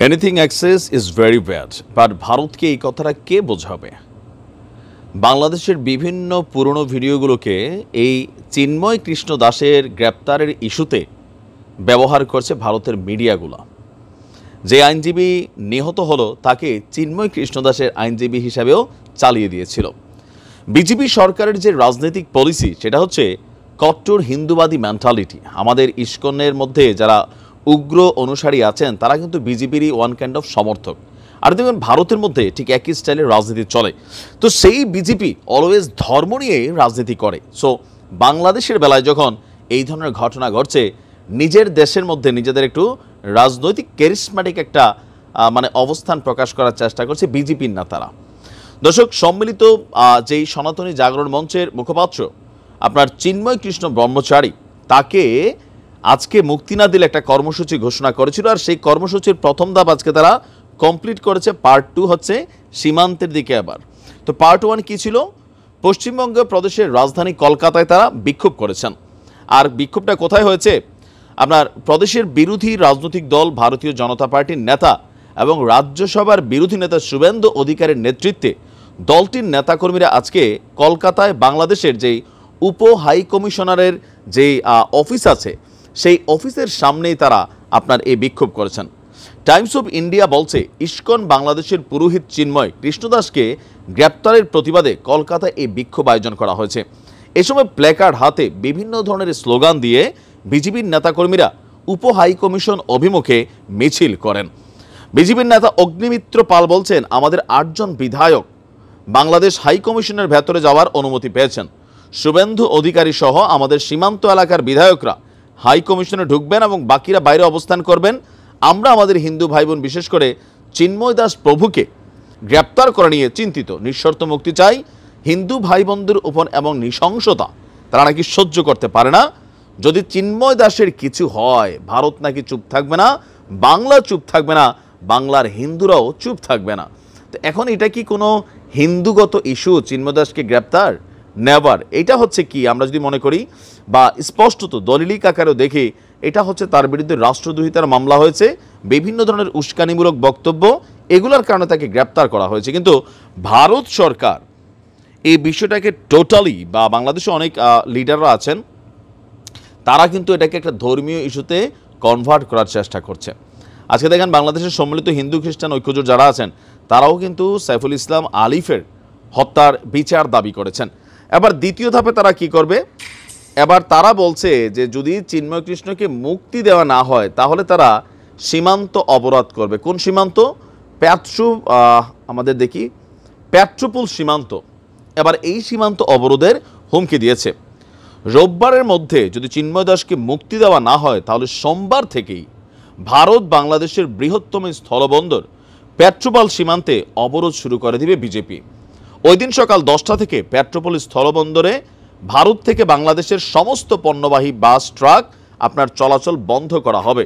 Anything excess is very bad, but ভারতকে এই কথাটা কে বোঝাবে? বাংলাদেশের বিভিন্ন পুরনো ভিডিওগুলোকে এই চিন্ময় কৃষ্ণ দাসের গ্রেপ্তারের ইস্যুতে ব্যবহার করছে ভারতের মিডিয়াগুলো। যে আইনজীবী নিহত হলো তাকে চিন্ময় কৃষ্ণ দাসের আইনজীবী হিসাবেও চালিয়ে দিয়েছিল। বিজেপি সরকারের যে রাজনৈতিক পলিসি সেটা হচ্ছে কট্টর হিন্দুবাদী মেন্টালিটি। আমাদের ইস্কনের মধ্যে যারা উগ্র অনুসারী আছেন তারা কিন্তু বিজেপিরই ওয়ান কাইন্ড অফ সমর্থক। আর দেখবেন ভারতের মধ্যে ঠিক একই স্টাইলের রাজনীতি চলে। তো সেই বিজেপি অলওয়েজ ধর্ম নিয়ে রাজনীতি করে। সো বাংলাদেশের বেলায় যখন এই ধরনের ঘটনা ঘটছে, নিজের দেশের মধ্যে নিজেদের একটু রাজনৈতিক ক্যারিসম্যাটিক একটা অবস্থান প্রকাশ করার চেষ্টা করছে বিজেপির নেতারা। দর্শক, সম্মিলিত যেই সনাতনী জাগরণ মঞ্চের মুখপাত্র আপনার চিন্ময় কৃষ্ণ ব্রহ্মচারী, তাকে আজকে মুক্তি না দিলে একটা কর্মসূচি ঘোষণা করেছিল। আর সেই কর্মসূচির প্রথম ধাপ আজকে তারা কমপ্লিট করেছে। পার্ট 2 হচ্ছে সীমান্তের দিকে। আবার তো পার্ট 1 কী ছিল? পশ্চিমবঙ্গ প্রদেশের রাজধানী কলকাতায় তারা বিক্ষোভ করেছেন। আর বিক্ষোভটা কোথায় হয়েছে? আপনার প্রদেশের বিরোধী রাজনৈতিক দল ভারতীয় জনতা পার্টির নেতা এবং রাজ্যসভার বিরোধী নেতা শুভেন্দু অধিকারীর নেতৃত্বে দলটির নেতাকর্মীরা আজকে কলকাতায় বাংলাদেশের যেই উপ হাই কমিশনারের যেই অফিস আছে সেই অফিসের সামনেই তারা আপনার এই বিক্ষোভ করেছেন। টাইমস অফ ইন্ডিয়া বলছে, ইস্কন বাংলাদেশের পুরোহিত চিন্ময় কৃষ্ণদাসকে গ্রেপ্তারের প্রতিবাদে কলকাতায় এই বিক্ষোভ আয়োজন করা হয়েছে। এ সময় প্ল্যাকার্ড হাতে বিভিন্ন ধরনের স্লোগান দিয়ে বিজেপির নেতাকর্মীরা উপ হাই কমিশন অভিমুখে মিছিল করেন। বিজেপির নেতা অগ্নিমিত্র পাল বলছেন, আমাদের 8 জন বিধায়ক বাংলাদেশ হাই কমিশনের ভেতরে যাওয়ার অনুমতি পেয়েছেন। শুভেন্দু অধিকারী সহ আমাদের সীমান্ত এলাকার বিধায়করা হাই কমিশনে ঢুকবেন এবং বাকিরা বাইরে অবস্থান করবেন। আমরা আমাদের হিন্দু ভাই বোন, বিশেষ করে চিন্ময় দাস প্রভুকে গ্রেপ্তার করা নিয়ে চিন্তিত। নিঃশর্ত মুক্তি চাই। হিন্দু ভাই বোনদের উপর এবং নৃশংসতা তারা নাকি সহ্য করতে পারে না। যদি চিন্ময় দাসের কিছু হয়, ভারত নাকি চুপ থাকবে না, বাংলা চুপ থাকবে না, বাংলার হিন্দুরাও চুপ থাকবে না। তো এখন এটা কি কোনো হিন্দুগত ইস্যু চিন্ময় দাসকে গ্রেপ্তার? নেভার। এটা হচ্ছে কি, আমরা যদি মনে করি বা স্পষ্টত দলিলিক আকারেও দেখি, এটা হচ্ছে তার বিরুদ্ধে রাষ্ট্রদ্রোহিতার মামলা হয়েছে, বিভিন্ন ধরনের উস্কানিমূলক বক্তব্য, এগুলোর কারণে তাকে গ্রেপ্তার করা হয়েছে। কিন্তু ভারত সরকার এই বিষয়টাকে টোটালি, বা বাংলাদেশে অনেক লিডাররা আছেন তারা কিন্তু এটাকে একটা ধর্মীয় ইস্যুতে কনভার্ট করার চেষ্টা করছে। আজকে দেখেন বাংলাদেশের সম্মিলিত হিন্দু খ্রিস্টান ঐক্যজোট যারা আছেন তারাও কিন্তু সাইফুল ইসলাম আলিফের হত্যার বিচার দাবি করেছেন। এবার দ্বিতীয় ধাপে তারা কি করবে? এবার তারা বলছে যে যদি চিন্ময় কৃষ্ণকে মুক্তি দেওয়া না হয় তাহলে তারা সীমান্ত অবরোধ করবে। কোন সীমান্ত? আমাদের দেখি পেট্রোপোল সীমান্ত। এবার এই সীমান্ত অবরোধের হুমকি দিয়েছে। রোববারের মধ্যে যদি চিন্ময় দাসকে মুক্তি দেওয়া না হয় তাহলে সোমবার থেকেই ভারত বাংলাদেশের বৃহত্তম স্থলবন্দর পেট্রোপোল সীমান্তে অবরোধ শুরু করে দিবে বিজেপি। ওই দিন সকাল 10টা থেকে পেট্রোপোল স্থলবন্দরে ভারত থেকে বাংলাদেশের সমস্ত পণ্যবাহী বাস, ট্রাক আপনার চলাচল বন্ধ করা হবে।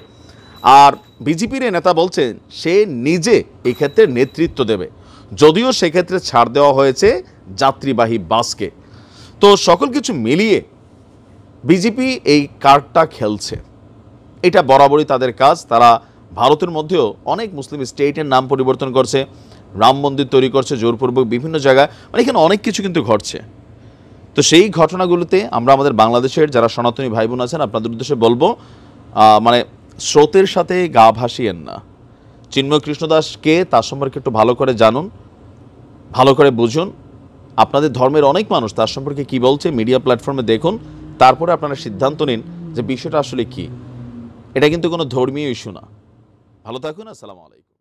আর বিজেপির নেতা বলছেন সে নিজে এই ক্ষেত্রে নেতৃত্ব দেবে, যদিও সেক্ষেত্রে ছাড় দেওয়া হয়েছে যাত্রীবাহী বাসকে। তো সকল কিছু মিলিয়ে বিজেপি এই কার্ডটা খেলছে। এটা বরাবরই তাদের কাজ। তারা ভারতের মধ্যেও অনেক মুসলিম স্টেটের নাম পরিবর্তন করছে, রাম মন্দির তৈরি করছে জোরপূর্বক বিভিন্ন জায়গায়, এখানে অনেক কিছু কিন্তু ঘটছে। তো সেই ঘটনাগুলোতে আমরা আমাদের বাংলাদেশের যারা সনাতনী ভাই বোন আছেন আপনাদের উদ্দেশ্যে বলবো, স্রোতের সাথে গা ভাসিয়েন না। চিন্ময় কৃষ্ণ দাসকে তার সম্পর্কে একটু ভালো করে জানুন, ভালো করে বুঝুন। আপনাদের ধর্মের অনেক মানুষ তার সম্পর্কে কি বলছে মিডিয়া প্ল্যাটফর্মে দেখুন, তারপরে আপনারা সিদ্ধান্ত নিন যে বিষয়টা আসলে কি। এটা কিন্তু কোনো ধর্মীয় ইস্যু না। ভালো থাকুন। আসসালামু আলাইকুম।